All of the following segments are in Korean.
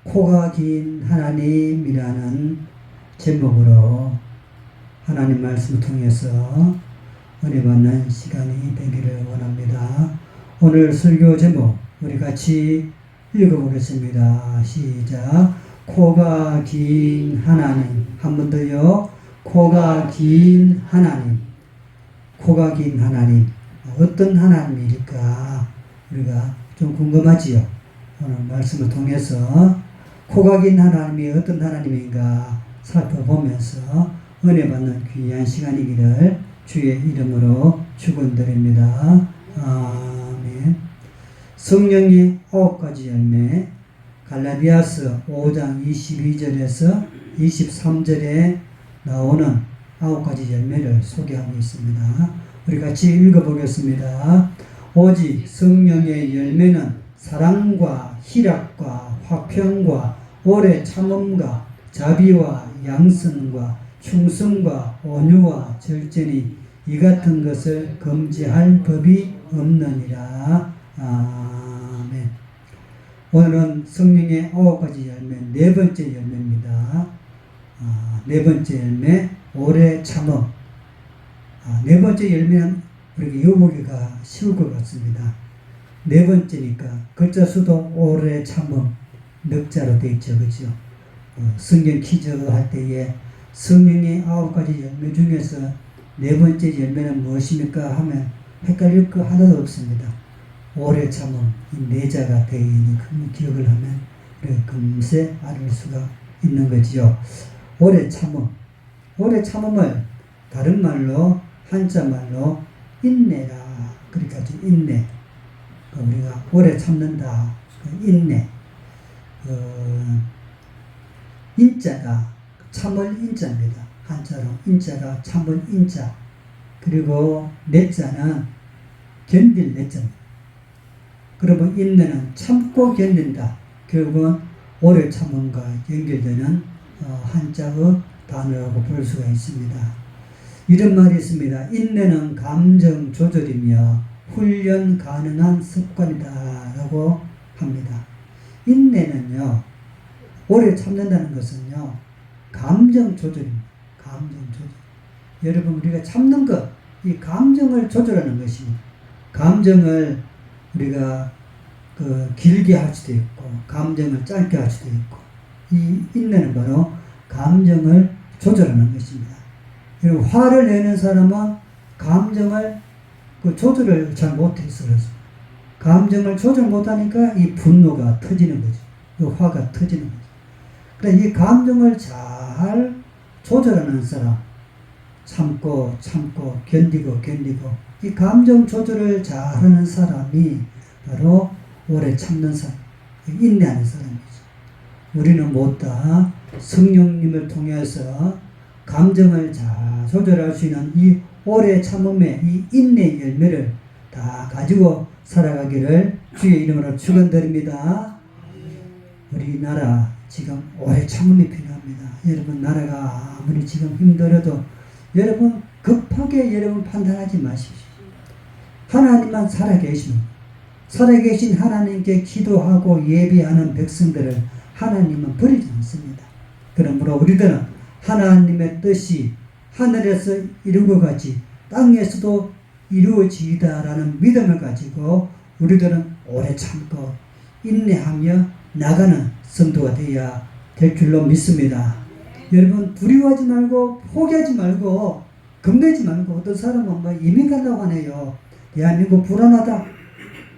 코가 긴 하나님이라는 제목으로 하나님 말씀을 통해서 은혜 받는 시간이 되기를 원합니다. 오늘 설교 제목 우리 같이 읽어보겠습니다. 시작. 코가 긴 하나님. 한 번 더요. 코가 긴 하나님. 코가 긴 하나님. 어떤 하나님일까? 우리가 좀 궁금하지요. 오늘 말씀을 통해서 코가 긴 하나님이 어떤 하나님인가 살펴보면서 은혜 받는 귀한 시간이기를 주의 이름으로 축원드립니다. 아멘. 성령의 9가지 열매, 갈라디아서 5장 22절에서 23절에 나오는 9가지 열매를 소개하고 있습니다. 우리 같이 읽어보겠습니다. 오직 성령의 열매는 사랑과 희락과 화평과 오래 참음과 자비와 양선과 충성과 온유와 절제니 이 같은 것을 금지할 법이 없느니라. 아멘. 오늘은 성령의 9가지 열매 네 번째 열매입니다. 네 번째 열매 오래 참음. 네 번째 열매는 우리가 외우기가 쉬울 것 같습니다. 네 번째니까 글자 수도 오래 참음 넉자로 되어 있죠. 그렇죠? 성경 퀴즈 할 때에 성령의 9가지 열매 중에서 네 번째 열매는 무엇입니까? 하면 헷갈릴 거 하나도 없습니다. 오래 참음 이 네 자가 되어 있는 그 기억을 하면 금세 알을 수가 있는 거지요. 오래 참음. 오래 참음을 다른 말로 한자 말로 인내라. 그러니까 인내. 우리가 오래 참는다. 인내. 인자가 참을 인자입니다. 한자로 인자가 참을 인자. 그리고 내자는 견딜 내자입니다. 그러면 인내는 참고 견딘다. 결국은 오래 참음과 연결되는 한자의 단어라고 볼 수가 있습니다. 이런 말이 있습니다. 인내는 감정 조절이며 훈련 가능한 습관이다 라고 합니다. 인내는요, 오래 참는다는 것은요, 감정 조절입니다. 감정 조절. 여러분, 우리가 참는 것, 이 감정을 조절하는 것입니다. 감정을 우리가 길게 할 수도 있고, 감정을 짧게 할 수도 있고, 이 인내는 바로 감정을 조절하는 것입니다. 그리고 화를 내는 사람은 감정을 조절을 잘 못해서 감정을 조절 못하니까 이 분노가 터지는 거죠. 이 화가 터지는 거죠. 그러니까 이 감정을 잘 조절하는 사람, 참고 견디고 이 감정 조절을 잘하는 사람이 바로 오래 참는 사람, 인내하는 사람이죠. 우리는 못다 성령님을 통해서 감정을 잘 조절할 수 있는 이 오래 참음의 이 인내 열매를 다 가지고 살아가기를 주의 이름으로 축원드립니다. 우리나라 지금 오래 참음이 필요합니다. 여러분 나라가 아무리 지금 힘들어도 여러분 급하게 여러분 판단하지 마십시오. 하나님만 살아계십니다. 살아계신 하나님께 기도하고 예배하는 백성들을 하나님은 버리지 않습니다. 그러므로 우리들은 하나님의 뜻이 하늘에서 이루고 같이 땅에서도 이루어지다라는 믿음을 가지고 우리들은 오래 참고 인내하며 나가는 성도가 되어야 될 줄로 믿습니다. 여러분 두려워하지 말고 포기하지 말고 겁내지 말고 어떤 사람은 이민 가려고 하네요. 대한민국 불안하다.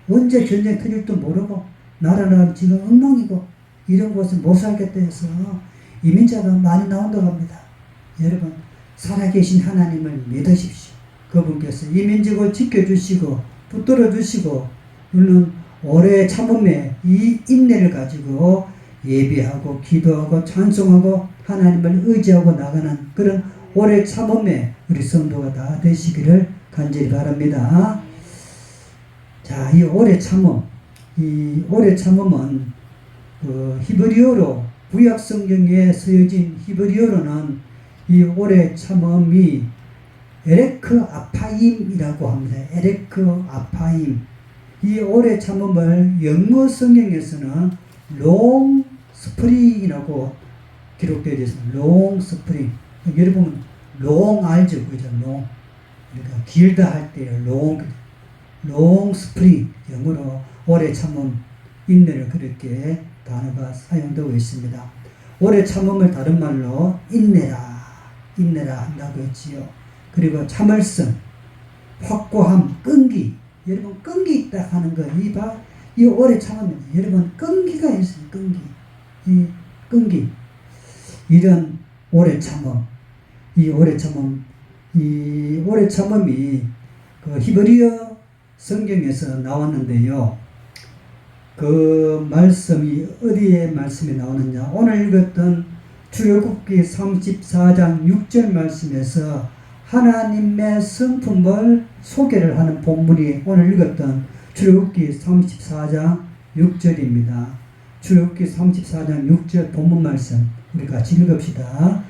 언제 전쟁 터질지도 모르고 나라는 지금 엉망이고 이런 곳은 못 살겠다 해서 이민자가 많이 나온다고 합니다. 여러분 살아계신 하나님을 믿으십시오. 그분께서 이민족을 지켜주시고 붙들어주시고 물론 오래 참음에 이 인내를 가지고 예배하고 기도하고 찬송하고 하나님을 의지하고 나가는 그런 오래 참음에 우리 성도가 다 되시기를 간절히 바랍니다. 자, 이 오래 참음, 이 오래 참음은 히브리어로 구약 성경에 쓰여진 히브리어로는 이 오래 참음이 에레크 아파임이라고 합니다. 에레크 아파임. 이 오래 참음을 영어 성경에서는 long 스프링이라고 기록되어 있습니다. 롱 스프링. 여러분 롱 알죠? 그죠? 롱. 그러니까 길다 할 때요. 롱 스프링. 영어로 오래 참음 인내를 그렇게 단어가 사용되고 있습니다. 오래 참음을 다른 말로 인내라 한다고 했지요. 그리고 참을성, 확고함, 끈기. 여러분 끈기 있다 하는 거 이 오래 참으면 여러분 끈기가 있어요. 이 끈기. 이런 오래 참음. 이 오래 참음이 그 히브리어 성경에서 나왔는데요. 그 말씀이 어디에 말씀이 나오느냐? 오늘 읽었던 출애굽기 34장 6절 말씀에서 하나님의 성품을 소개를 하는 본문이 오늘 읽었던 출애굽기 34장 6절입니다. 출애굽기 34장 6절 본문 말씀 우리 같이 읽읍시다.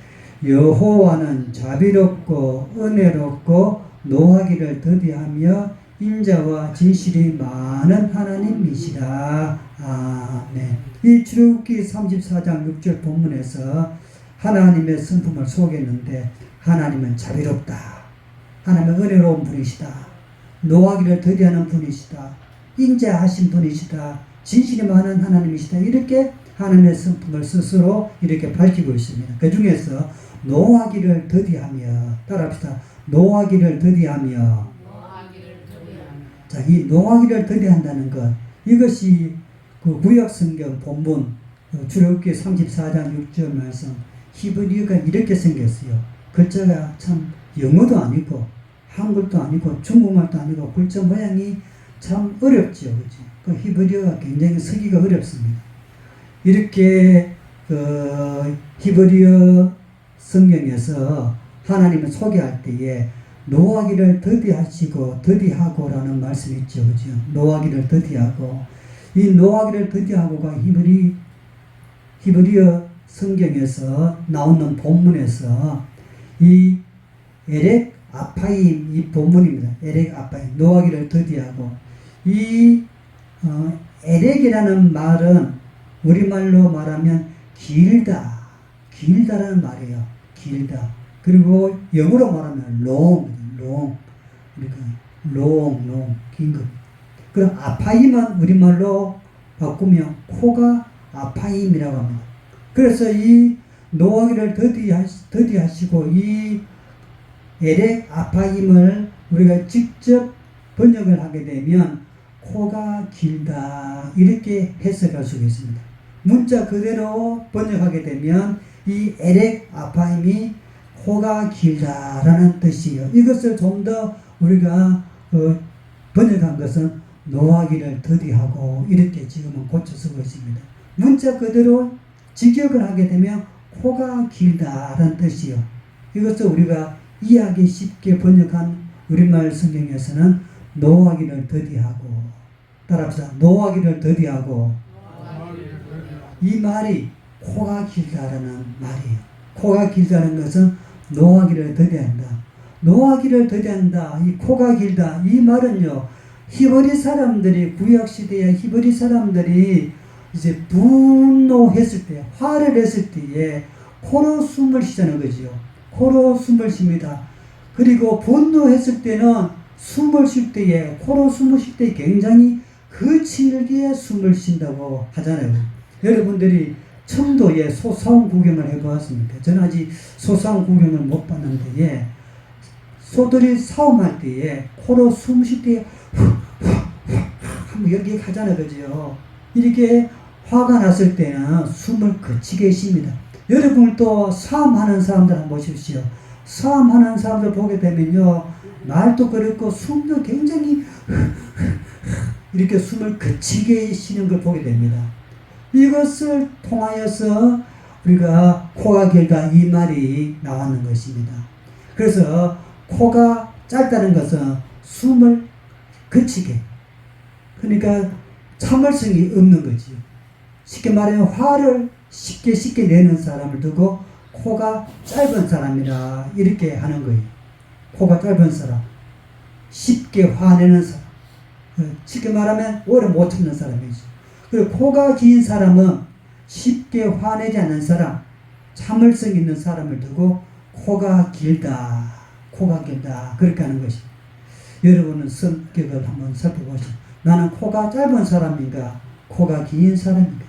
여호와는 자비롭고 은혜롭고 노하기를 더디하며 인자와 진실이 많은 하나님이시라. 아멘. 이 출애굽기 34장 6절 본문에서 하나님의 성품을 소개했는데 하나님은 자비롭다. 하나님은 은혜로운 분이시다. 노하기를 더디하는 분이시다. 인자하신 분이시다. 진실이 많은 하나님이시다. 이렇게 하나님의 성품을 스스로 이렇게 밝히고 있습니다. 그 중에서 노하기를 더디하며 따라합시다. 노하기를 더디하며. 자, 이 노하기를 더디한다는 것, 이것이 그 구약성경 본문 출애굽기 34장 6절 말씀 히브리어가 이렇게 생겼어요. 글자가 참 영어도 아니고 한글도 아니고 중국말도 아니고 글자 모양이 참 어렵죠. 그치? 그 히브리어가 굉장히 쓰기가 어렵습니다. 이렇게 히브리어 성경에서 하나님을 소개할 때에 노하기를 더디하고라는 말씀이 있죠. 그죠? 노하기를 더디하고. 이 노하기를 더디하고가 히브리어 성경에서 나오는 본문에서 이 에렉 아파임 이 본문입니다. 에렉 아파임. 노하기를 더디하고. 이 에렉이라는 말은 우리말로 말하면 길다라는 말이에요. 길다. 그리고 영어로 말하면 long, 긴 것. 그럼 아파임은 우리말로 바꾸면 코가 아파임이라고 합니다. 그래서 이 노하기를 더디하시고 이 에렉 아파임을 우리가 직접 번역을 하게 되면 코가 길다 이렇게 해석할 수 있습니다. 문자 그대로 번역하게 되면 이 에렉 아파임이 코가 길다라는 뜻이에요. 이것을 좀 더 우리가 번역한 것은 노하기를 더디하고 이렇게 지금은 고쳐 쓰고 있습니다. 문자 그대로 직역을 하게 되면 코가 길다라는 뜻이에요. 이것을 우리가 이해하기 쉽게 번역한 우리말 성경에서는 노하기를 더디하고 따라합시다. 노하기를 더디하고 이 말이 코가 길다라는 말이에요. 코가 길다는 것은 노하기를 더디한다. 노하기를 더디한다. 이 코가 길다. 이 말은요. 히브리 사람들이 구약시대의 히브리 사람들이 이제 분노했을 때 화를 냈을 때에 코로 숨을 쉬자는 거지요. 코로 숨을 쉽니다. 그리고 분노했을 때는 숨을 쉴 때에 코로 숨을 쉴 때 굉장히 거칠게 숨을 쉰다고 하잖아요. 여러분들이 청도에 소싸움 구경을 해보았습니까? 저는 아직 소싸움 구경을 못 봤는데 소들이 싸움할 때에 코로 숨 쉴 때에 한번 여기 하잖아요. 그죠? 이렇게 화가 났을 때는 숨을 거치게 쉽니다. 여러분 또 싸움하는 사람들 한번 보십시오. 싸움하는 사람들 보게 되면요. 말도 그렇고 숨도 굉장히 이렇게 숨을 거치게 쉬는 걸 보게 됩니다. 이것을 통하여서 우리가 코가 길다 이 말이 나왔는 것입니다. 그래서 코가 짧다는 것은 숨을 거치게 그러니까 참을성이 없는 거지. 쉽게 말하면 화를 쉽게 내는 사람을 두고 코가 짧은 사람이라 이렇게 하는 거예요. 코가 짧은 사람 쉽게 화내는 사람 쉽게 말하면 오래 못 참는 사람이지. 그리고 코가 긴 사람은 쉽게 화내지 않는 사람, 참을성 있는 사람을 두고 코가 길다, 코가 길다 그렇게 하는 것이. 여러분은 성격을 한번 살펴보시오. 나는 코가 짧은 사람인가, 코가 긴 사람인가.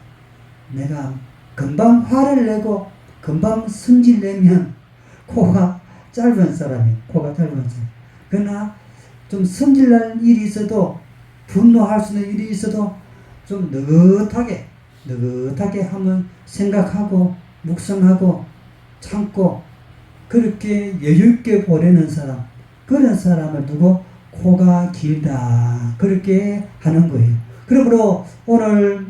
내가 금방 화를 내고 금방 성질 내면 코가 짧은 사람이에요. 코가 짧은 사람. 그러나 좀 성질날 일이 있어도, 분노할 수 있는 일이 있어도 좀 느긋하게 한번 생각하고 묵성하고 참고 그렇게 여유있게 보내는 사람, 그런 사람을 두고 코가 길다 그렇게 하는 거예요. 그러므로 오늘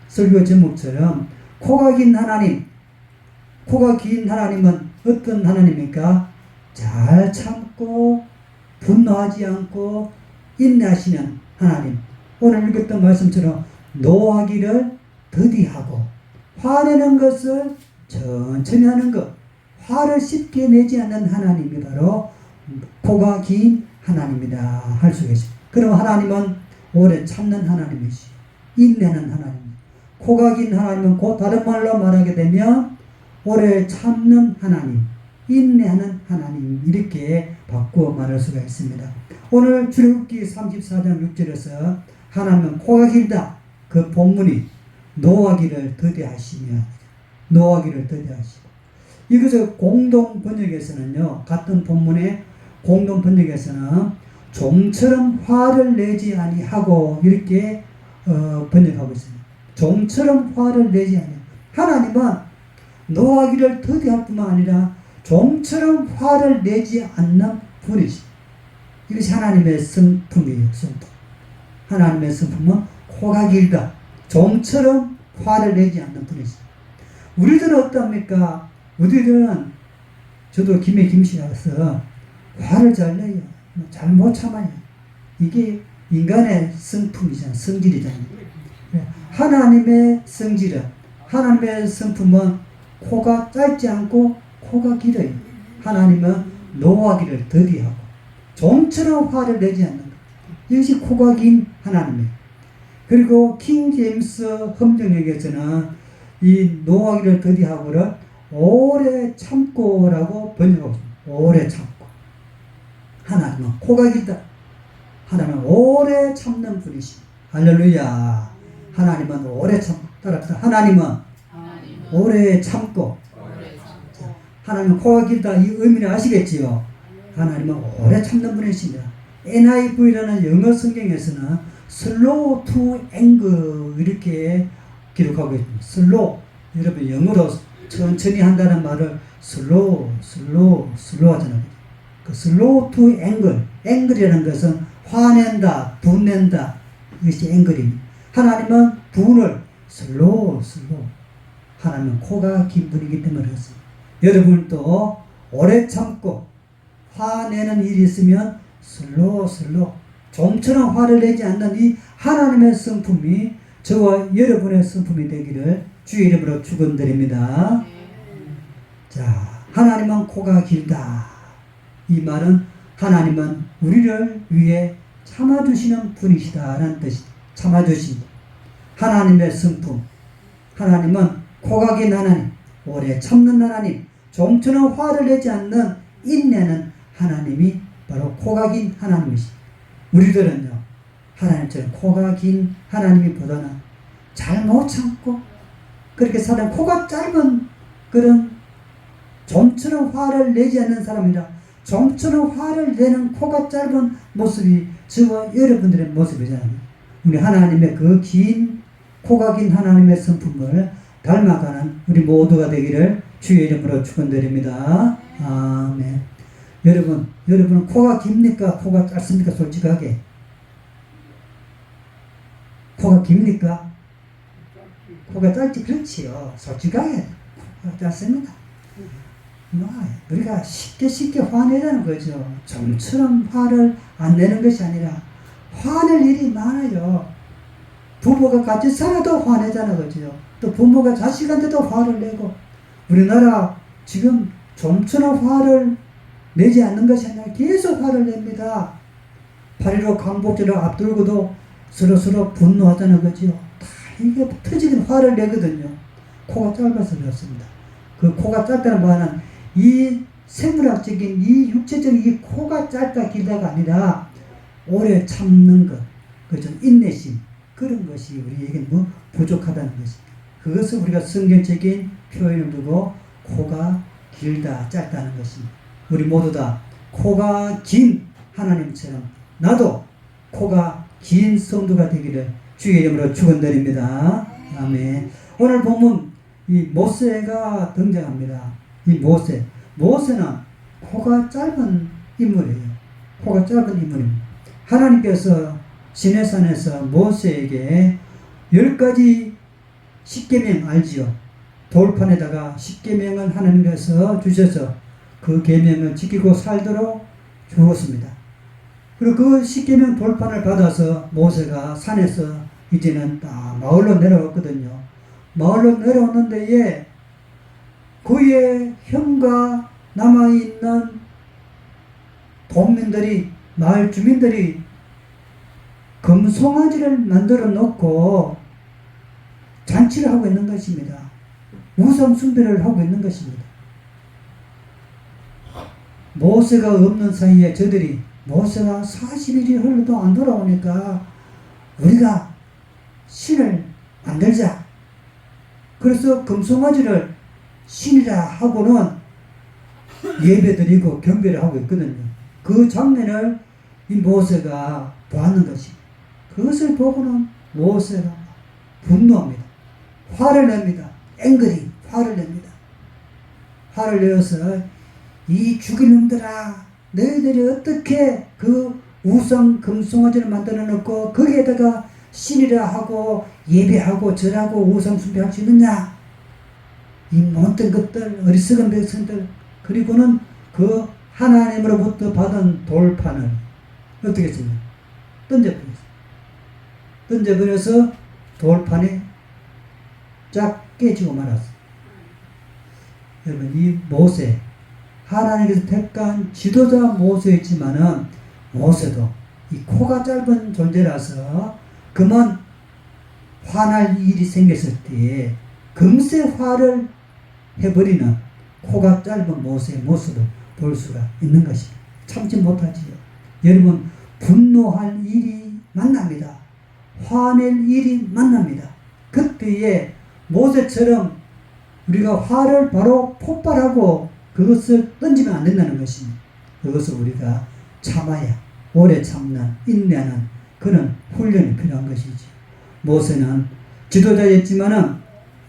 설교 제목처럼 코가 긴 하나님, 코가 긴 하나님은 어떤 하나님입니까? 잘 참고 분노하지 않고 인내하시는 하나님. 오늘 읽었던 말씀처럼 노하기를 더디하고 화내는 것을 천천히 하는 것, 화를 쉽게 내지 않는 하나님이 바로 코가 긴 하나님이다 할 수 있습니다. 그럼 하나님은 오래 참는 하나님이시, 인내하는 하나님. 코가 긴 하나님은 곧 다른 말로 말하게 되면 오래 참는 하나님, 인내하는 하나님, 이렇게 바꾸어 말할 수가 있습니다. 오늘 출애굽기 34장 6절에서 하나님은 코가 길다, 그 본문이 노하기를 더디하시며, 노하기를 더디하시고, 이것을 공동 번역에서는요, 같은 본문의 공동 번역에서는 좀처럼 화를 내지 아니하고 이렇게 번역하고 있습니다. 좀처럼 화를 내지 아니. 하나님은 노하기를 더디할 뿐만 아니라 좀처럼 화를 내지 않는 분이시. 이것이 하나님의 성품이에요. 성품. 하나님의 성품은 코가 길다, 좀처럼 화를 내지 않는 분이시. 우리들은 어떻습니까? 우리들은, 저도 김에 김씨라서 화를 잘 내요. 잘 못 참아요. 이게 인간의 성품이잖아요. 성질이잖아요. 하나님의 성질은, 하나님의 성품은 코가 짧지 않고 코가 길어요. 하나님은 노하기를 더디하고 좀처럼 화를 내지 않는 것. 이것이 코가 긴 하나님이에요. 그리고 킹 제임스 헌정역에서는 이 노하기를 더디하고를 오래 참고라고 번역하고 있습니다. 오래 참고. 하나님은 코가 길다. 하나님은 오래 참는 분이십니다. 할렐루야. 하나님은 오래 참고. 따라합시다. 하나님은 오래 참고. 하나님은 코가 길다. 이 의미를 아시겠지요? 하나님은 오래 참는 분이십니다. NIV라는 영어 성경에서는 slow to anger 이렇게 기록하고 있습니다. slow. 여러분 영어로 천천히 한다는 말을 slow 하잖아요. 그 slow to anger. anger이라는 것은 화낸다, 분낸다. 이것이 anger입니다. 하나님은 분을 슬로우. 하나님은 코가 긴 분이기 때문에 그렇습니다. 여러분도 오래 참고 화내는 일이 있으면 슬로우 좀처럼 화를 내지 않는 이 하나님의 성품이 저와 여러분의 성품이 되기를 주의 이름으로 축원드립니다. 자, 하나님은 코가 길다. 이 말은 하나님은 우리를 위해 참아주시는 분이시다라는 뜻이 참아주신 하나님의 성품. 하나님은 코가 긴 하나님, 오래 참는 하나님, 좀처럼 화를 내지 않는 인내는 하나님이 바로 코가 긴 하나님이십니다. 우리들은요, 하나님처럼 코가 긴 하나님이보다는 잘 못 참고 그렇게 사람 코가 짧은 그런 좀처럼 화를 내지 않는 사람이라 좀처럼 화를 내는 코가 짧은 모습이 저와 여러분들의 모습이잖아요. 우리 하나님의 그 긴 코가 긴 하나님의 성품을 닮아가는 우리 모두가 되기를 주의 이름으로 축원드립니다. 아멘. 여러분은 코가 깁니까? 코가 짧습니까? 솔직하게. 코가 깁니까? 코가 짧지. 그렇지요. 솔직하게 코가 짧습니다. 우리가 쉽게 화내라는 거죠. 좀처럼 화를 안 내는 것이 아니라 화낼 일이 많아요. 부부가 같이 살아도 화내잖아, 그죠? 또 부모가 자식한테도 화를 내고, 우리나라 지금 좀처럼 화를 내지 않는 것이 아니라 계속 화를 냅니다. 8.15 광복절을 앞두고도 서로 분노하잖아, 그죠? 다 이게 터지는 화를 내거든요. 코가 짧아서 그렇습니다. 그 코가 짧다는 말은 이 생물학적인 이 육체적인 이 코가 짧다 길다가 아니라 오래 참는 것, 그죠? 인내심, 그런 것이 우리에게 뭐 부족하다는 것입니다. 그것을 우리가 성경적인 표현을 두고 코가 길다 짧다는 것입니다. 우리 모두 다 코가 긴 하나님처럼 나도 코가 긴 성도가 되기를 주의 이름으로 축원드립니다. 아멘. 오늘 보면 이 모세가 등장합니다. 이 모세는 코가 짧은 인물이에요. 코가 짧은 인물입니다. 하나님께서 시내산에서 모세에게 10가지 십계명 알지요? 돌판에다가 십계명을 하나님께서 주셔서 그 계명을 지키고 살도록 주었습니다. 그리고 그 십계명 돌판을 받아서 모세가 산에서 이제는 딱 마을로 내려왔거든요. 마을로 내려오는 데에 그의 형과 남아있는 동민들이, 마을 주민들이 금송아지를 만들어 놓고 잔치를 하고 있는 것입니다. 우상 숭배를 하고 있는 것입니다. 모세가 없는 사이에 저들이 모세가 40일이 흘러도 안 돌아오니까 우리가 신을 만들자. 그래서 금송아지를 신이라 하고는 예배드리고 경배를 하고 있거든요. 그 장면을 이 모세가 보았는 것입니다. 그것을 보고는 모세가 분노합니다. 화를 냅니다. 앵그리 화를 냅니다. 화를 내어서 이 죽일 놈들아, 너희들이 어떻게 그 우상 금송아지를 만들어 놓고 거기에다가 신이라 하고 예배하고 절하고 우상 숭배할 수 있느냐? 이 못된 것들, 어리석은 백성들. 그리고는 그 하나님으로부터 받은 돌판을 어떻게 했습니까? 던져버렸어요. 던져버려서 돌판이 쫙 깨지고 말았어요. 여러분, 이 모세, 하나님께서 택한 지도자 모세였지만은 모세도 이 코가 짧은 존재라서 그만 화날 일이 생겼을 때에 금세 화를 해버리는 코가 짧은 모세의 모습을 볼 수가 있는 것입니다. 참지 못하지요. 여러분, 분노할 일이 만납니다. 화낼 일이 만납니다. 그때에 모세처럼 우리가 화를 바로 폭발하고 그것을 던지면 안 된다는 것입니다. 그것을 우리가 참아야 오래 참는 인내하는 그런 훈련이 필요한 것이지. 모세는 지도자였지만은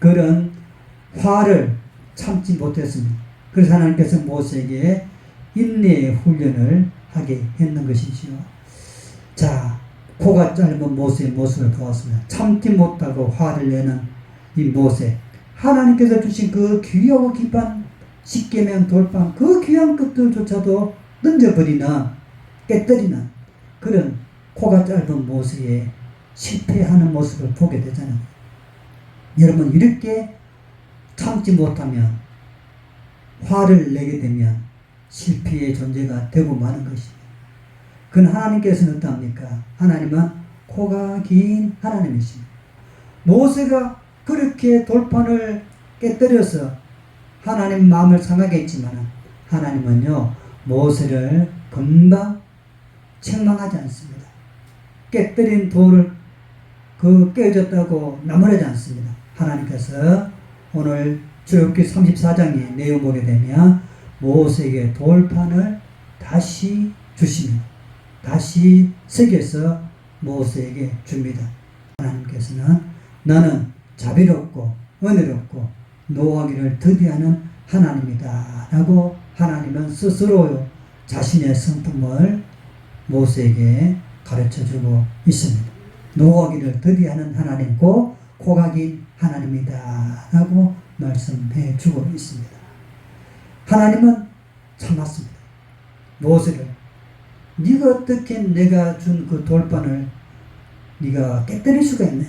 그런 화를 참지 못했습니다. 그래서 하나님께서 모세에게 인내의 훈련을 하게 했는 것이지요. 자, 코가 짧은 모세의 모습을 보았습니다. 참지 못하고 화를 내는 이 모세. 하나님께서 주신 그 귀하고 깊은 십계명 돌판, 그 귀한 것들조차도 던져버리는, 깨뜨리는 그런 코가 짧은 모세의 실패하는 모습을 보게 되잖아요. 여러분, 이렇게 참지 못하면, 화를 내게 되면 실패의 존재가 되고 마는 것입니다. 그건 하나님께서는 어떠합니까? 하나님은 코가 긴 하나님이십니다. 모세가 그렇게 돌판을 깨뜨려서 하나님 마음을 상하게 했지만 하나님은요, 모세를 금방 책망하지 않습니다. 깨뜨린 돌을 깨어졌다고 나무라지 않습니다. 하나님께서 오늘 출애굽기 34장의 내용 보게 되면 모세에게 돌판을 다시 주십니다. 다시 새겨서 모세에게 줍니다. 하나님께서는 너는 자비롭고 은혜롭고 노하기를 더디하는 하나님이다 라고 하나님은 스스로 자신의 성품을 모세에게 가르쳐주고 있습니다. 노하기를 더디하는 하나님고 코가 긴 하나님이다 라고 말씀해 주고 있습니다. 하나님은 참았습니다. 모세를 네가 어떻게 내가 준 그 돌판을 네가 깨뜨릴 수가 있느냐.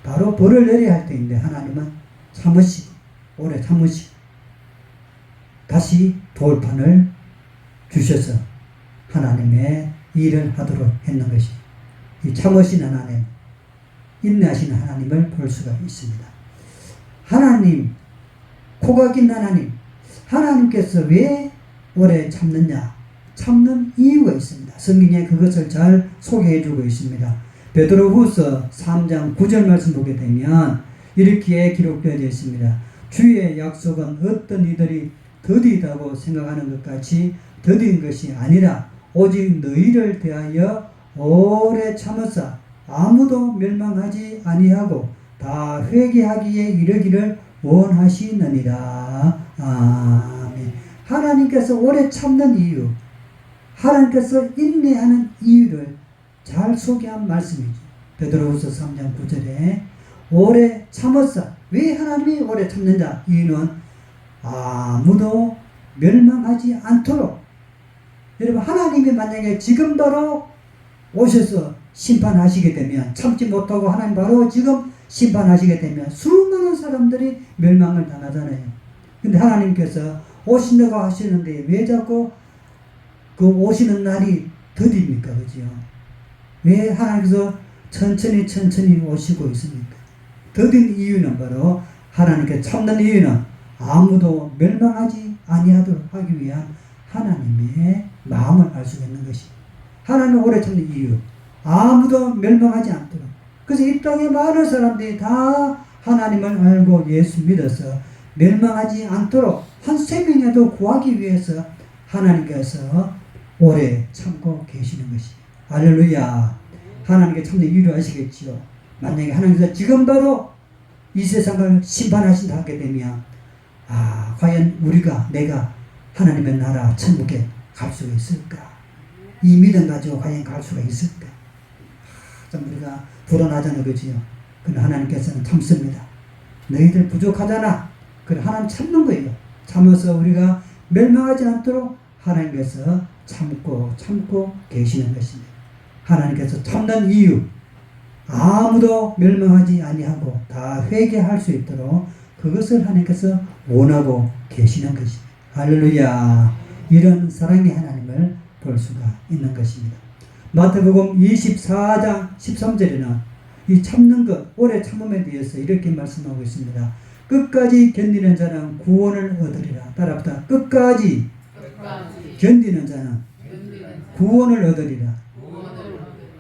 바로 벌을 내려야 할 때인데 하나님은 참으시고 오래 참으시고 다시 돌판을 주셔서 하나님의 일을 하도록 했는 것이 이 참으신 하나님, 인내하신 하나님을 볼 수가 있습니다. 하나님, 코가 긴 하나님, 하나님께서 왜 오래 참느냐? 참는 이유가 있습니다. 성경에 그것을 잘 소개해 주고 있습니다. 베드로후서 3장 9절 말씀 보게 되면 이렇게 기록되어 있습니다. 주의 약속은 어떤 이들이 더디다고 생각하는 것 같이 더딘 것이 아니라 오직 너희를 대하여 오래 참으사 아무도 멸망하지 아니하고 다 회개하기에 이르기를 원하시느니라. 아멘. 하나님께서 오래 참는 이유, 하나님께서 인내하는 이유를 잘 소개한 말씀이죠. 베드로후서 3장 9절에 오래 참았사. 왜 하나님이 오래 참느냐? 이유는 아무도 멸망하지 않도록. 여러분, 하나님이 만약에 지금 바로 오셔서 심판하시게 되면, 참지 못하고 하나님 바로 지금 심판하시게 되면 수많은 사람들이 멸망을 당하잖아요. 근데 하나님께서 오신다고 하시는데 왜 자꾸 그 오시는 날이 더딥니까? 그죠? 왜 하나님께서 천천히 오시고 있습니까? 더딘 이유는 바로 하나님께 참는 이유는 아무도 멸망하지 아니하도록 하기 위한 하나님의 마음을 알 수가 있는 것입니다. 하나님을 오래 참는 이유, 아무도 멸망하지 않도록. 그래서 이 땅에 많은 사람들이 다 하나님을 알고 예수 믿어서 멸망하지 않도록 한 생명이라도 구하기 위해서 하나님께서 오래 참고 계시는 것입니다. 할렐루야. 하나님께 참는 이유를 아시겠지요. 만약에 하나님께서 지금 바로 이 세상을 심판하신다 하게 되면 과연 내가 하나님의 나라 천국에 갈 수가 있을까? 이 믿음 가지고 과연 갈 수가 있을까? 좀 우리가 불안하잖아요. 그지요? 그러나 하나님께서는 참습니다. 너희들 부족하잖아. 그래 하나님 참는 거예요. 참아서 우리가 멸망하지 않도록 하나님께서 참고 계시는 것입니다. 하나님께서 참는 이유, 아무도 멸망하지 아니하고 다 회개할 수 있도록 그것을 하나님께서 원하고 계시는 것입니다. 할렐루야. 이런 사랑의 하나님을 볼 수가 있는 것입니다. 마태복음 24장 13절에는 이 참는 것, 오래 참음에 대해서 이렇게 말씀하고 있습니다. 끝까지 견디는 자는 구원을 얻으리라. 따라합시다. 끝까지 견디는 자는 구원을 얻으리라.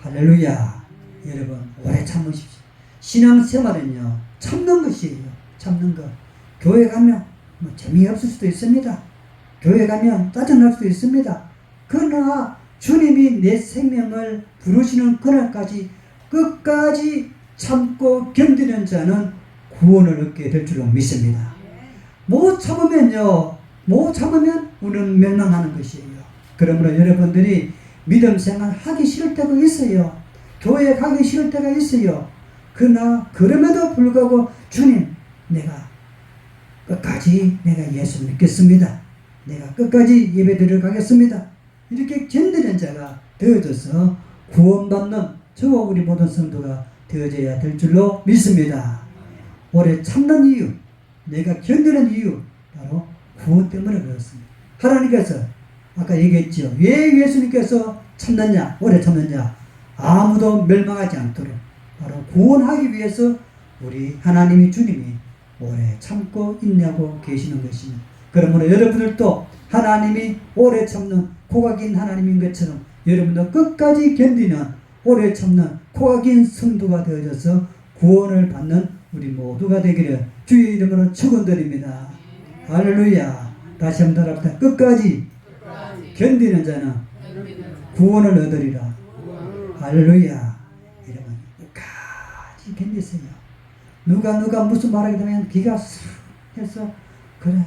할렐루야. 여러분, 오래 참으십시오. 신앙생활은요, 참는 것이에요. 참는 것. 교회 가면 재미없을 수도 있습니다. 교회 가면 짜증날 수도 있습니다. 그러나 주님이 내 생명을 부르시는 그날까지 끝까지 참고 견디는 자는 구원을 얻게 될 줄로 믿습니다. 못 참으면 우리는 멸망하는 것이에요. 그러므로 여러분들이 믿음 생활 하기 싫을 때가 있어요. 교회 가기 싫을 때가 있어요. 그러나 그럼에도 불구하고 주님, 내가 끝까지 내가 예수 믿겠습니다. 내가 끝까지 예배드리러 가겠습니다. 이렇게 견디는 자가 되어져서 구원받는 저와 우리 모든 성도가 되어져야 될 줄로 믿습니다. 오래 참는 이유, 내가 견디는 이유, 바로 구원 때문에 그렇습니다. 하나님께서 아까 얘기했죠. 왜 예수님께서 참느냐, 오래 참느냐? 아무도 멸망하지 않도록 바로 구원하기 위해서 우리 하나님이 주님이 오래 참고 인내하고 계시는 것입니다. 그러므로 여러분들도 하나님이 오래 참는 코가 긴 하나님인 것처럼 여러분도 끝까지 견디는 오래 참는 코가 긴 성도가 되어져서 구원을 받는 우리 모두가 되기를 주의 이름으로 축원드립니다. 할렐루야. 다시 한번 따라합시다. 끝까지 견디는 자는 구원을 얻으리라. 할렐루야. 여러분, 끝까지 견디세요. 누가 무슨 말하게 되면 기가 싹 해서 그래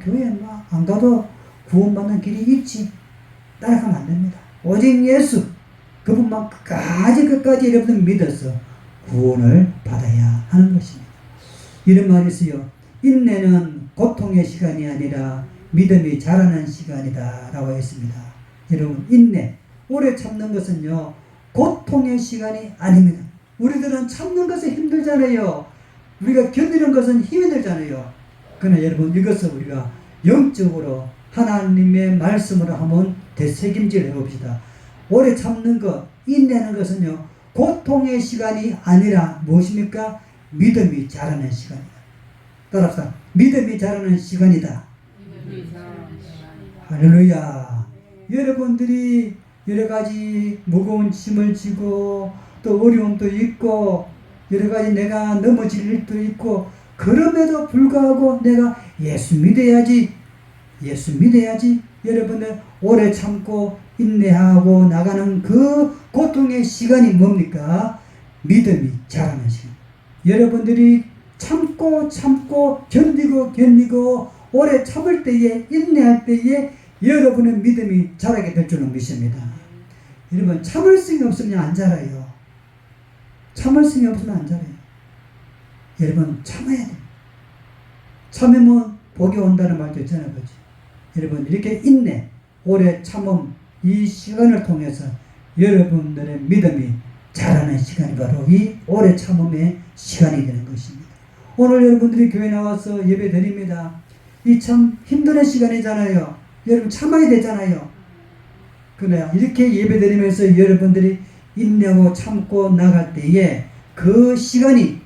교회 안 가도 구원받는 길이 있지, 따라가면 안 됩니다. 오직 예수 그분만 끝까지 여러분 믿어서 구원을 받아야 하는 것입니다. 이런 말이 있어요. 인내는 고통의 시간이 아니라 믿음이 자라는 시간이다 라고 했습니다. 여러분, 인내, 오래 참는 것은요 고통의 시간이 아닙니다. 우리들은 참는 것은 힘들잖아요. 우리가 견디는 것은 힘이 들잖아요. 그러나 여러분, 이것을 우리가 영적으로 하나님의 말씀으로 한번 되새김질 해봅시다. 오래 참는 것, 인내하는 것은요 고통의 시간이 아니라 무엇입니까? 믿음이 자라는 시간이다. 따라서 믿음이 자라는 시간이다. 할렐루야. 여러분들이 여러 가지 무거운 짐을 지고 또 어려움도 있고 여러 가지 내가 넘어질 일도 있고 그럼에도 불구하고 내가 예수 믿어야지 여러분들 오래 참고 인내하고 나가는 그 고통의 시간이 뭡니까? 믿음이 자라는 시간. 여러분들이 참고 견디고 오래 참을 때에 인내할 때에 여러분의 믿음이 자라게 될 줄로 믿습니다. 여러분 참을성이 없으면 안 자라요. 참을성이 없으면 안 자라요. 여러분 참아야 돼요. 참으면 복이 온다는 말도 있잖아요. 그렇지? 여러분 이렇게 인내, 오래 참음 이 시간을 통해서 여러분들의 믿음이 자라는 시간이 바로 이 오래 참음의 시간이 되는 것입니다. 오늘 여러분들이 교회 나와서 예배 드립니다. 이 참 힘든 시간이잖아요. 여러분 참아야 되잖아요. 그래 이렇게 예배 드리면서 여러분들이 인내하고 참고 나갈 때에 그 시간이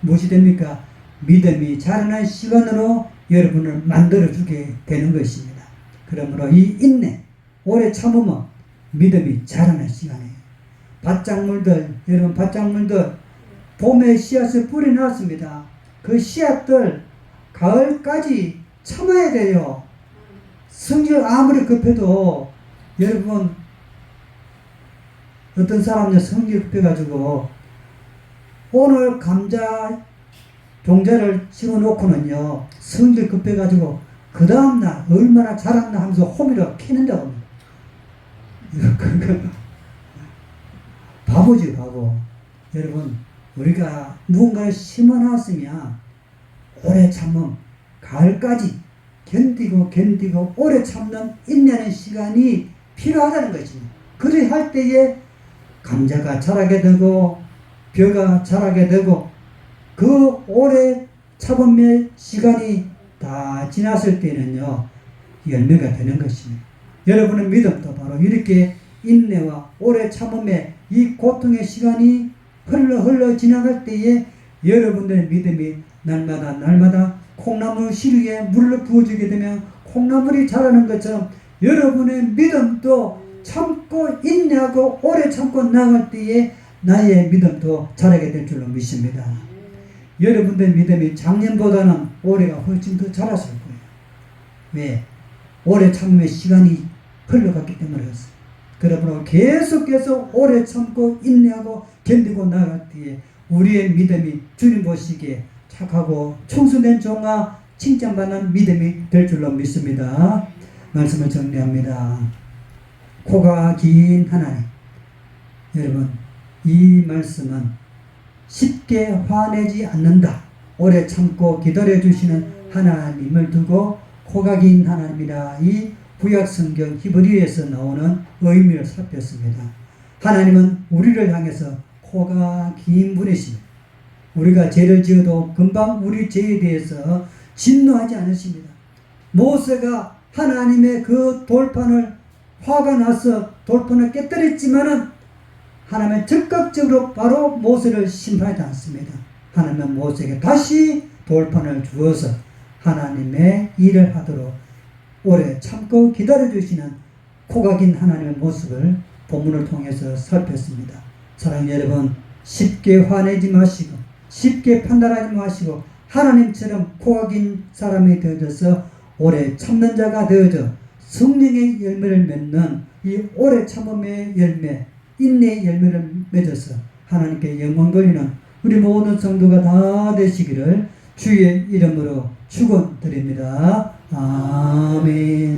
무엇이 됩니까? 믿음이 자라는 시간으로 여러분을 만들어주게 되는 것입니다. 그러므로 이 인내, 오래 참으면 믿음이 자라는 시간이에요. 밭작물들, 여러분 밭작물들 봄에 씨앗을 뿌려놨습니다. 그 씨앗들 가을까지 참아야 돼요. 성질 아무리 급해도 여러분 어떤 사람은 성질 급해가지고 오늘 감자 종자를 심어놓고는요 성질 급해가지고 그 다음날 얼마나 자랐나 하면서 호미를 캐는다고 합니다. 바보지 바보. 여러분 우리가 무언가를 심어놨으면 오래 참음 가을까지 견디고 오래 참는 인내하는 시간이 필요하다는 것입니다. 그래 할 때에 감자가 자라게 되고 벼가 자라게 되고 그 오래 참음의 시간이 다 지났을 때는요 열매가 되는 것입니다. 여러분의 믿음도 바로 이렇게 인내와 오래 참음의 이 고통의 시간이 흘러 지나갈 때에 여러분들의 믿음이 날마다 콩나물 실 위에 물을 부어주게 되면 콩나물이 자라는 것처럼 여러분의 믿음도 참고 인내하고 오래 참고 나갈 때에 나의 믿음도 자라게 될 줄로 믿습니다. 여러분들의 믿음이 작년보다는 올해가 훨씬 더 자랐을 거예요. 왜? 오래 참음의 시간이 흘러갔기 때문에 그렇습니다. 그러므로 계속해서 오래 참고 인내하고 견디고 나갈 때에 우리의 믿음이 주님 보시기에 착하고 청순된 종아 칭찬받는 믿음이 될 줄로 믿습니다. 말씀을 정리합니다. 코가 긴 하나님, 여러분 이 말씀은 쉽게 화내지 않는다, 오래 참고 기다려주시는 하나님을 두고 코가 긴 하나님이라 이 구약성경 히브리에서 나오는 의미를 살폈습니다. 하나님은 우리를 향해서 코가 긴 분이십니다. 우리가 죄를 지어도 금방 우리 죄에 대해서 진노하지 않으십니다. 모세가 하나님의 그 돌판을 화가 나서 돌판을 깨뜨렸지만은 하나님은 적극적으로 바로 모세를 심판하지 않습니다. 하나님은 모세에게 다시 돌판을 주어서 하나님의 일을 하도록 오래 참고 기다려주시는 코가 긴 하나님의 모습을 본문을 통해서 살폈습니다. 사랑하는 여러분, 쉽게 화내지 마시고 쉽게 판단하지 마시고 하나님처럼 코가 긴 사람이 되어져서 오래 참는 자가 되어져 성령의 열매를 맺는 이 오래 참음의 열매, 인내의 열매를 맺어서 하나님께 영광 돌리는 우리 모든 성도가 다 되시기를 주의 이름으로 축원드립니다. 아멘.